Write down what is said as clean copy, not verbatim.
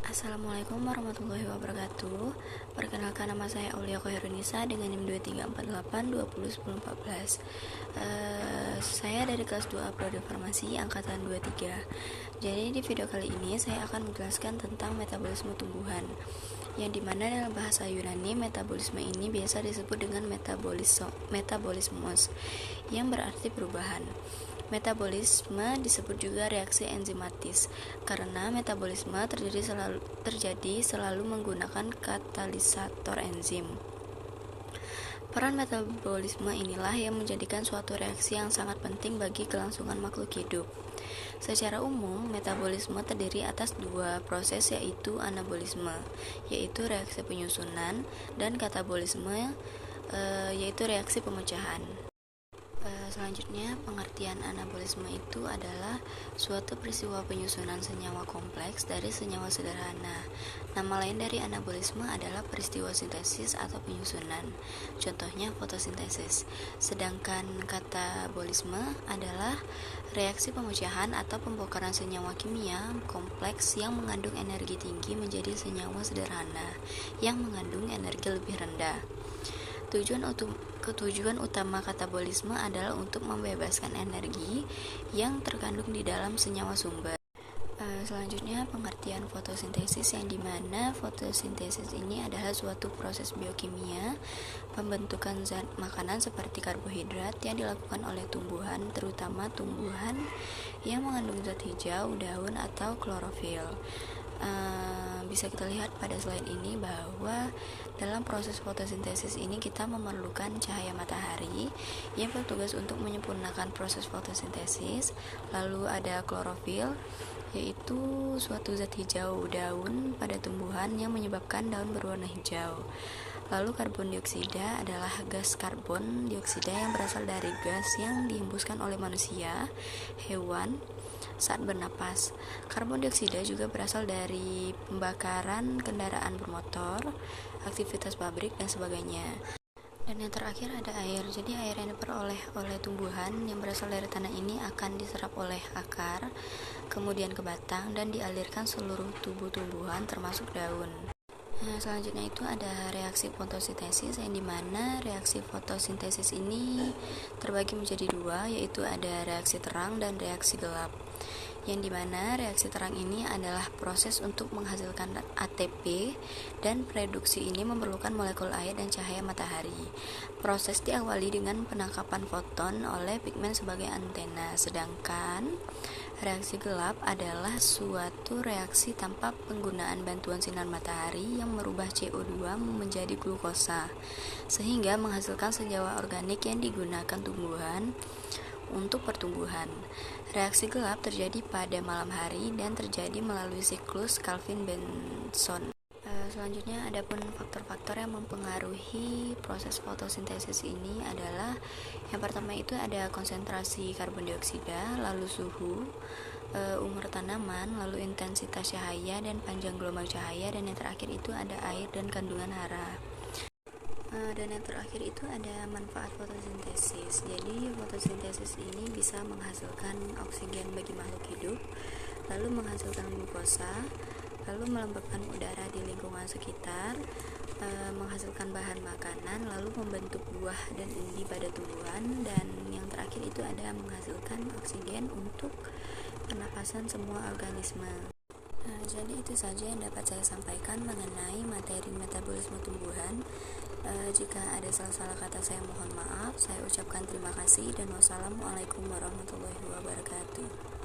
Assalamualaikum warahmatullahi wabarakatuh. Perkenalkan, nama saya Aulia Khairunisa dengan NIM 2348201014. Saya dari kelas 2A Prodi Farmasi angkatan 23. Jadi di video kali ini saya akan menjelaskan tentang metabolisme tumbuhan, yang dimana dalam bahasa Yunani metabolisme ini biasa disebut dengan metabolismos, yang berarti perubahan. Metabolisme disebut juga reaksi enzimatis karena metabolisme terjadi selalu menggunakan katalisator enzim. Peran metabolisme inilah yang menjadikan suatu reaksi yang sangat penting bagi kelangsungan makhluk hidup. Secara umum, metabolisme terdiri atas dua proses, yaitu anabolisme, yaitu reaksi penyusunan, dan katabolisme, yaitu reaksi pemecahan. Selanjutnya, pengertian anabolisme itu adalah suatu peristiwa penyusunan senyawa kompleks dari senyawa sederhana. Nama lain dari anabolisme adalah peristiwa sintesis atau penyusunan, contohnya fotosintesis. Sedangkan katabolisme adalah reaksi pemecahan atau pembongkaran senyawa kimia kompleks yang mengandung energi tinggi menjadi senyawa sederhana yang mengandung energi lebih rendah. Tujuan utama katabolisme adalah untuk membebaskan energi yang terkandung di dalam senyawa sumber. Selanjutnya, pengertian fotosintesis, yang dimana fotosintesis ini adalah suatu proses biokimia pembentukan zat makanan seperti karbohidrat yang dilakukan oleh tumbuhan, terutama tumbuhan yang mengandung zat hijau, daun, atau klorofil. Bisa kita lihat pada slide ini bahwa dalam proses fotosintesis ini kita memerlukan cahaya matahari yang bertugas untuk menyempurnakan proses fotosintesis. Lalu ada klorofil, yaitu suatu zat hijau daun pada tumbuhan yang menyebabkan daun berwarna hijau. Lalu karbon dioksida adalah gas karbon dioksida yang berasal dari gas yang dihembuskan oleh manusia, hewan, saat bernapas. Karbon dioksida juga berasal dari pembakaran kendaraan bermotor, aktivitas pabrik, dan sebagainya. Dan yang terakhir ada air. Jadi air yang diperoleh oleh tumbuhan yang berasal dari tanah ini akan diserap oleh akar, kemudian ke batang, dan dialirkan seluruh tubuh tumbuhan termasuk daun. Selanjutnya itu ada reaksi fotosintesis, yang dimana reaksi fotosintesis ini terbagi menjadi dua, yaitu ada reaksi terang dan reaksi gelap. Yang dimana reaksi terang ini adalah proses untuk menghasilkan ATP, dan produksi ini memerlukan molekul air dan cahaya matahari. Proses diawali dengan penangkapan foton oleh pigmen sebagai antena, sedangkan reaksi gelap adalah suatu reaksi tanpa penggunaan bantuan sinar matahari yang merubah CO2 menjadi glukosa, sehingga menghasilkan senyawa organik yang digunakan tumbuhan untuk pertumbuhan. Reaksi gelap terjadi pada malam hari dan terjadi melalui siklus Calvin-Benson. Selanjutnya, adapun faktor-faktor yang mempengaruhi proses fotosintesis ini adalah yang pertama itu ada konsentrasi karbon dioksida, lalu suhu, umur tanaman, lalu intensitas cahaya dan panjang gelombang cahaya, dan yang terakhir itu ada air dan kandungan hara. Dan yang terakhir itu ada manfaat fotosintesis. Jadi fotosintesis ini bisa menghasilkan oksigen bagi makhluk hidup, lalu menghasilkan glukosa, lalu melembabkan udara di lingkungan sekitar, menghasilkan bahan makanan, lalu membentuk buah dan umbi pada tumbuhan, dan yang terakhir itu ada menghasilkan oksigen untuk pernapasan semua organisme. Jadi itu saja yang dapat saya sampaikan mengenai materi metabolisme tumbuhan. Jika ada salah-salah kata, saya mohon maaf. Saya ucapkan terima kasih dan wassalamualaikum warahmatullahi wabarakatuh.